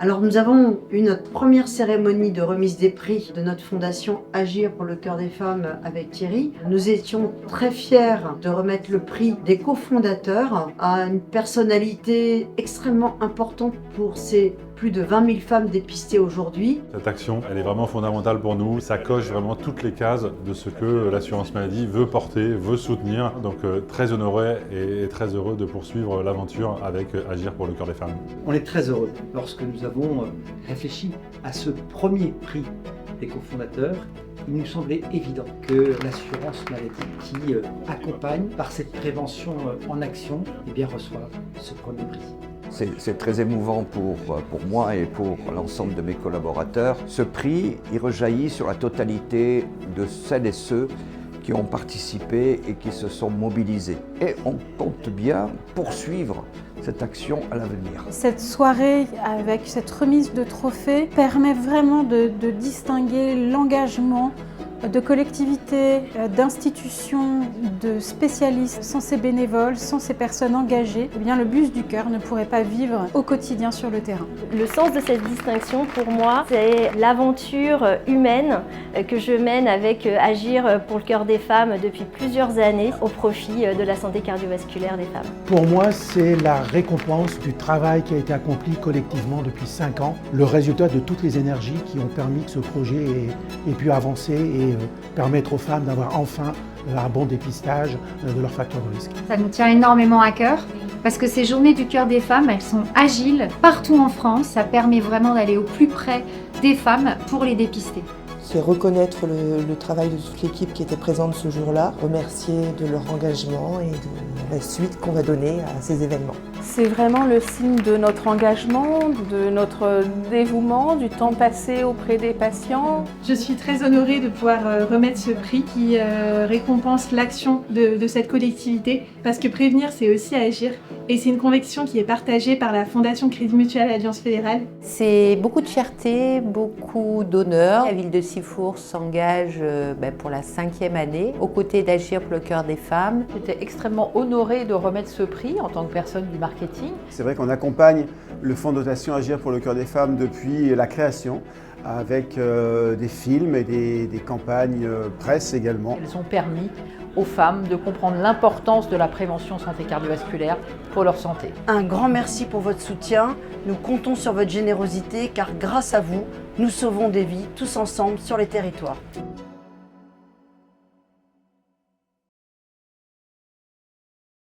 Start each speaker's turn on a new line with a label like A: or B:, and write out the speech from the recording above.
A: Alors nous avons eu notre première cérémonie de remise des prix de notre fondation Agir pour le cœur des femmes avec Thierry. Nous étions très fiers de remettre le prix des cofondateurs à une personnalité extrêmement importante pour ces plus de 20 000 femmes dépistées aujourd'hui.
B: Cette action, elle est vraiment fondamentale pour nous. Ça coche vraiment toutes les cases de ce que l'assurance maladie veut porter, veut soutenir. Donc très honoré et très heureux de poursuivre l'aventure avec Agir pour le cœur des femmes.
C: On est très heureux lorsque nous avons réfléchi à ce premier prix des cofondateurs. Il nous semblait évident que l'assurance maladie qui accompagne par cette prévention en action reçoive ce premier prix.
D: C'est très émouvant pour moi et pour l'ensemble de mes collaborateurs. Ce prix, il rejaillit sur la totalité de celles et ceux qui ont participé et qui se sont mobilisés. Et on compte bien poursuivre cette action à l'avenir.
E: Cette soirée avec cette remise de trophées permet vraiment de distinguer l'engagement de collectivités, d'institutions, de spécialistes. Sans ces bénévoles, sans ces personnes engagées, le Bus du Cœur ne pourrait pas vivre au quotidien sur le terrain.
F: Le sens de cette distinction, pour moi, c'est l'aventure humaine que je mène avec Agir pour le cœur des femmes depuis plusieurs années au profit de la santé cardiovasculaire des femmes.
G: Pour moi, c'est la récompense du travail qui a été accompli collectivement depuis 5 ans, le résultat de toutes les énergies qui ont permis que ce projet ait pu avancer et permettre aux femmes d'avoir enfin un bon dépistage de leurs facteurs de risque.
H: Ça nous tient énormément à cœur parce que ces journées du cœur des femmes, elles sont agiles partout en France. Ça permet vraiment d'aller au plus près des femmes pour les dépister.
I: C'est reconnaître le travail de toute l'équipe qui était présente ce jour-là, remercier de leur engagement et de la suite qu'on va donner à ces événements.
J: C'est vraiment le signe de notre engagement, de notre dévouement, du temps passé auprès des patients.
K: Je suis très honorée de pouvoir remettre ce prix qui récompense l'action de cette collectivité parce que prévenir, c'est aussi agir. Et c'est une conviction qui est partagée par la Fondation Crédit Mutuel Alliance Fédérale.
L: C'est beaucoup de fierté, beaucoup d'honneur. La ville de Sifour s'engage pour la 5e année aux côtés d'Agir pour le cœur des femmes.
M: J'étais extrêmement honorée de remettre ce prix en tant que personne du marketing.
N: C'est vrai qu'on accompagne le fonds de dotation Agir pour le cœur des femmes depuis la création, avec des films et des campagnes presse également.
M: Elles ont permis aux femmes de comprendre l'importance de la prévention santé cardiovasculaire pour leur santé.
A: Un grand merci pour votre soutien. Nous comptons sur votre générosité car grâce à vous, nous sauvons des vies tous ensemble sur les territoires.